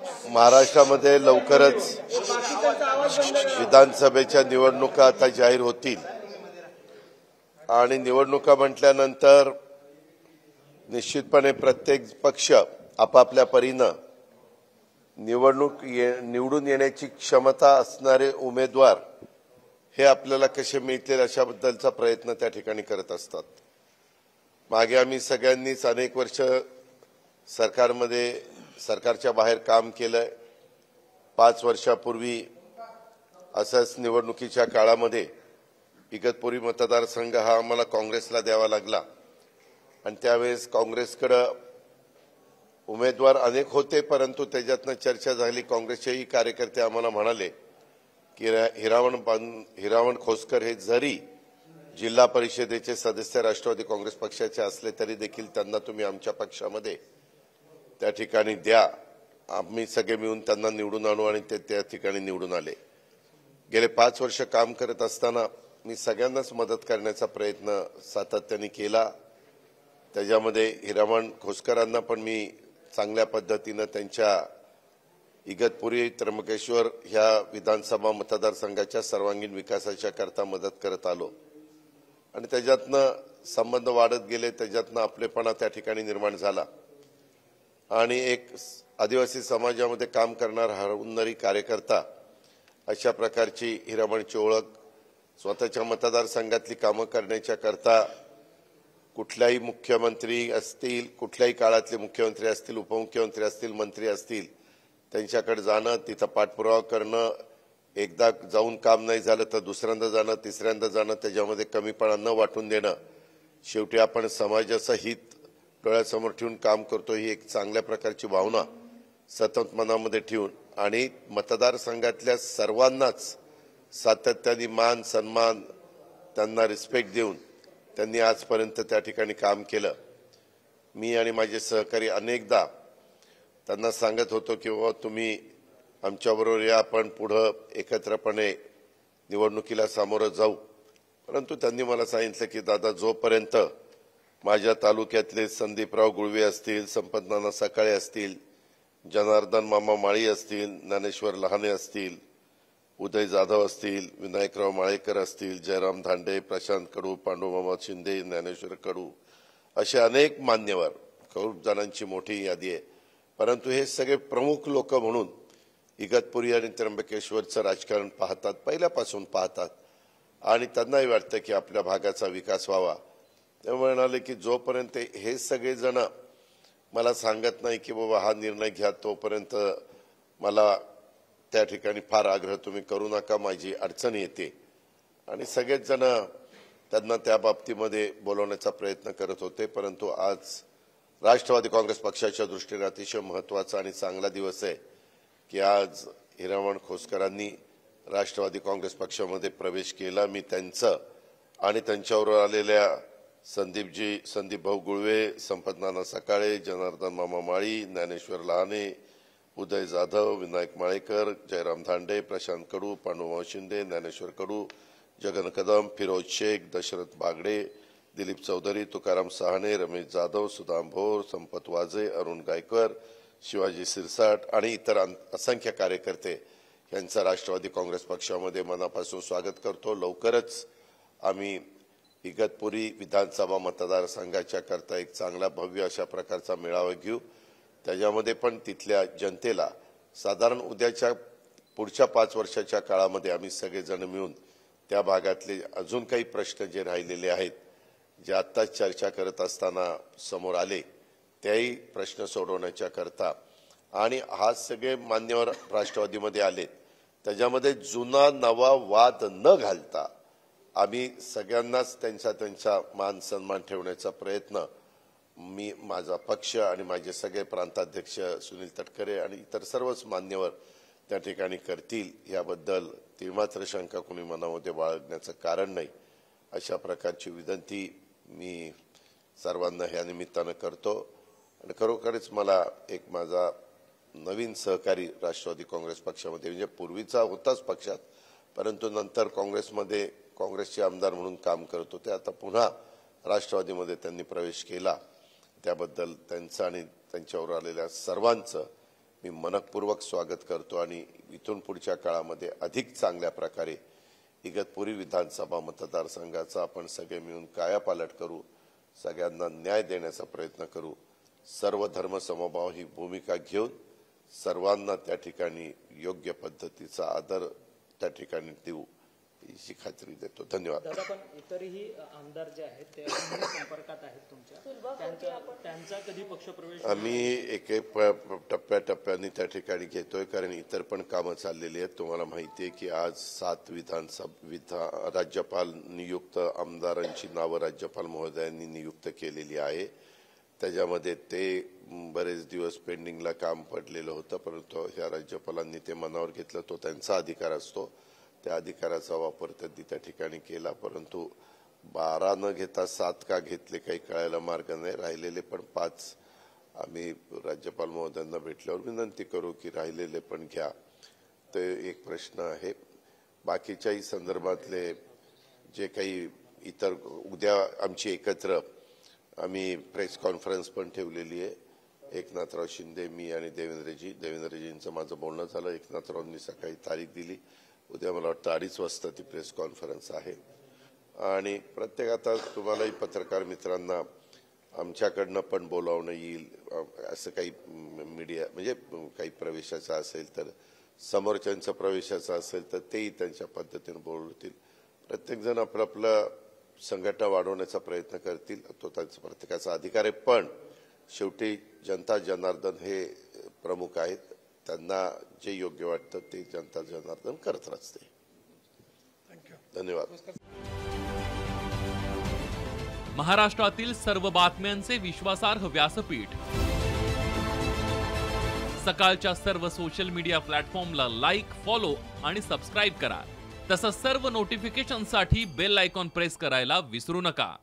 महाराष्ट्रामध्ये लवकरच विधानसभेच्या निवडणुका आता जाहीर होतील आणि निवडणुका म्हटल्यानंतर निश्चितपणे प्रत्येक पक्ष आपापल्या परीनं निवडून येण्याची क्षमता असणारे उमेदवार हे आपल्याला कसे मिळतील अशाबद्दलचा प्रयत्न त्या ठिकाणी करत असतात। मागे आम्ही सगळ्यांनीच अनेक वर्ष सरकारच्या बाहेर काम केलंय। 5 वर्षापूर्वी असंच निवडणुकीच्या काळामध्ये इगतपुरी मतदारसंघ हा आम्हाला काँग्रेसला द्यावा लागला आणि त्यावेळेस काँग्रेसकडे उमेदवार अनेक होते, परंतु त्याच्यातनं चर्चा झाली। काँग्रेसचेही कार्यकर्ते आम्हाला म्हणाले की हिरावण खोसकर हे जरी जिल्हा परिषदेचे सदस्य राष्ट्रवादी काँग्रेस पक्षाचे असले तरी देखील त्यांना तुम्ही आमच्या पक्षामध्ये त्या ठिकाणी द्या, आम्ही सगळे मिळून त्यांना निवडून आणू आणि ते त्या ठिकाणी निवडून आले। गेले 5 वर्ष काम करत असताना मी सगळ्यांनाच मदत करण्याचा प्रयत्न सातत्याने केला। त्याच्यामध्ये हिरावण खोसकरांना पण मी चांगल्या पद्धतीने त्यांच्या इगतपुरी त्र्यंबकेश्वर ह्या विधानसभा मतदारसंघाच्या सर्वांगीण विकासाच्या करता मदत करत आलो आणि त्याच्यातनं संबंध वाढत गेले, त्याच्यातनं आपलेपणा त्या ठिकाणी निर्माण झाला आणि एक आदिवासी समाजामध्ये काम करणारा हरवणारी कार्यकर्ता अशा प्रकारची हिरामणची ओळख स्वतःच्या मतदारसंघातली कामं करण्याच्या करता कुठल्याही मुख्यमंत्री असतील, कुठल्याही काळातले मुख्यमंत्री असतील, उपमुख्यमंत्री असतील, मंत्री असतील, त्यांच्याकडे जाणं, तिथं पाठपुरावा करणं, एकदा जाऊन काम नाही झालं तर दुसऱ्यांदा जाणं, तिसऱ्यांदा जाणं, त्याच्यामध्ये कमीपणा न वाटून देणं। शेवटी आपण समाजाचं हित डोळ्यासमोर ठेवून काम करतो ही एक चांगल्या प्रकारची भावना सतत मनामध्ये ठेवून आणि मतदारसंघातल्या सर्वांनाच सातत्याने मान सन्मान त्यांना रिस्पेक्ट देऊन त्यांनी आजपर्यंत त्या ठिकाणी काम केलं। मी आणि माझे सहकारी अनेकदा त्यांना सांगत होतो की बाबा तुम्ही आमच्याबरोबर या, आपण पुढे एकत्रपणे निवडणुकीला सामोरं जाऊ, परंतु त्यांनी मला सांगितलं की दादा जोपर्यंत माझ्या तालुक्यातले संदीपराव गुळवे असतील, संपतनाना सकाळे असतील, जनार्दन मामा माळी असतील, ज्ञानेश्वर लहाने असतील, उदय जाधव असतील, विनायकराव माळेकर असतील, जयराम धांडे, प्रशांत कडू, पांडुमामा शिंदे, ज्ञानेश्वर कडू असे अनेक मान्यवर, खूप जणांची मोठी यादी आहे, परंतु हे सगळे प्रमुख लोक म्हणून इगतपुरी आणि त्र्यंबकेश्वरचं राजकारण पाहतात, पहिल्यापासून पाहतात आणि त्यांनाही वाटतं की आपल्या भागाचा विकास व्हावा। ते म्हणाले की जोपर्यंत हे सगळे जण मला सांगत नाही की बाबा हा निर्णय घ्या तोपर्यंत मला त्या ठिकाणी फार आग्रह तुम्ही करू नका, माझी अडचण येते आणि सगळेच जण त्यांना त्या बाबतीमध्ये बोलवण्याचा प्रयत्न करत होते। परंतु आज राष्ट्रवादी काँग्रेस पक्षाच्या दृष्टीने अतिशय महत्त्वाचा आणि चांगला दिवस आहे की आज हिरावण खोसकरांनी राष्ट्रवादी काँग्रेस पक्षामध्ये प्रवेश केला। मी त्यांचं आणि त्यांच्यावर आलेल्या संदीप भाऊ गुळवे, संपतनाना सकाळे, जनार्दन मामा माळी, ज्ञानेश्वर लहाने, उदय जाधव, विनायक माळेकर, जयराम धांडे, प्रशांत कडू, पांडुमामा शिंदे, ज्ञानेश्वर कडू, जगन कदम, फिरोज शेख, दशरथ बागडे, दिलीप चौधरी, तुकाराम सहाणे, रमेश जाधव, सुदाम भोर, संपत वाजे, अरुण गायकर, शिवाजी सिरसाट आणि इतर असंख्य कार्यकर्ते यांचं राष्ट्रवादी काँग्रेस पक्षामध्ये मनापासून स्वागत करतो। लवकरच आम्ही इगतपुरी विधानसभा मतदारसंघाच्या करता एक चांगला भव्य अशा प्रकारचा मेळावा घेऊ। त्याच्यामध्ये पण तिथल्या जनतेला साधारण उद्याच्या पुढच्या 5 वर्षाच्या काळामध्ये आम्ही सगळेजण मिळून त्या भागातले अजून काही प्रश्न जे राहिलेले आहेत, जे आत्ताच चर्चा करत असताना समोर आले, त्याही प्रश्न सोडवण्याच्या करता आणि हा सगळे मान्यवर राष्ट्रवादीमध्ये आलेत, त्याच्यामध्ये जुना नवा वाद न घालता आम्ही सगळ्यांनाच त्यांचा मान सन्मान ठेवण्याचा प्रयत्न मी, माझा पक्ष आणि माझे सगळे प्रांताध्यक्ष सुनील तटकरे आणि इतर सर्वच मान्यवर त्या ठिकाणी करतील, याबद्दल तीमात्र शंका कोणी मनामध्ये बाळगण्याचं कारण नाही, अशा प्रकारची विनंती मी सर्वांना ह्या निमित्तानं करतो। आणि खरोखरच मला एक माझा नवीन सहकारी राष्ट्रवादी काँग्रेस पक्षामध्ये, म्हणजे पूर्वीचा होताच पक्षात परंतु नंतर काँग्रेसमध्ये काँग्रेसचे आमदार म्हणून काम करत होते, आता पुन्हा राष्ट्रवादीमध्ये त्यांनी प्रवेश केला, त्याबद्दल त्यांचं आणि त्यांच्यावर आलेल्या सर्वांचं मी मनपूर्वक स्वागत करतो आणि इथून पुढच्या काळामध्ये अधिक चांगल्या प्रकारे इगतपुरी विधानसभा मतदारसंघाचा आपण सगळे मिळून कायापालट करू, सगळ्यांना न्याय देण्याचा प्रयत्न करू, सर्व धर्म समभाव ही भूमिका घेऊन सर्वांना त्या ठिकाणी योग्य पद्धतीचा आदर त्या ठिकाणी देऊ ही खात्री देतो. धन्यवाद. दादा, पण इतरही आमदार जे आहेत ते संपर्कात आहेत तुमच्या, त्यांचा कधी पक्षप्रवेश? आम्ही एक एक टप्प्याटप्प्याने त्या ठिकाणी घेतोय, कारण इतर पण कामं चाललेली आहेत. तुम्हाला माहिती आहे की आज 7 राज्यपाल नियुक्त आमदारांची नावं राज्यपाल महोदयांनी नियुक्त केलेली आहे. त्याच्यामध्ये ते बरेच दिवस पेंडिंगला काम पडलेलं होतं, परंतु ह्या राज्यपालांनी ते मनावर घेतलं. तो त्यांचा अधिकार असतो, त्या अधिकाराचा वापर त्यांनी त्या ठिकाणी केला. परंतु 12 न घेता 7 का घेतले काही कळायला मार्ग नाही. राहिलेले पण 5 आम्ही राज्यपाल महोदयांना भेटल्यावर विनंती करू की राहिलेले पण घ्या. ते एक प्रश्न आहे. बाकीच्याही संदर्भातले जे काही इतर, उद्या आमची एकत्र आम्ही प्रेस कॉन्फरन्स पण ठेवलेली आहे. एकनाथराव शिंदे, मी आणि देवेंद्रजींचं माझं बोलणं झालं. एकनाथरावांनी सकाळी तारीख दिली. उद्या मला वाटतं 2:30 वाजता ती प्रेस कॉन्फरन्स आहे. आणि प्रत्येक आता तुम्हालाही पत्रकार मित्रांना आमच्याकडनं पण बोलावणं येईल. असं काही मीडिया म्हणजे काही प्रवेशाचं असेल तर, समोरच्यांचा प्रवेशाचा असेल तर तेही त्यांच्या पद्धतीने बोलवतील. प्रत्येकजण आपलं आपलं संघटना वाढवण्याचा प्रयत्न करतील, तो त्यांचा प्रत्येकाचा अधिकार आहे. पण शेवटी जनता जनार्दन हे प्रमुख आहेत. त्यांना जे योग्य वाटतं ते जनता जनार्दन करत असते. धन्यवाद. महाराष्ट्रातील सर्व बातम्यांचे विश्वासार्ह व्यासपीठ, सकाळच्या सर्व सोशल मीडिया प्लॅटफॉर्मला लाईक, फॉलो आणि सबस्क्राईब करा. तसंच सर्व नोटिफिकेशनसाठी बेल आयकॉन प्रेस करायला विसरू नका.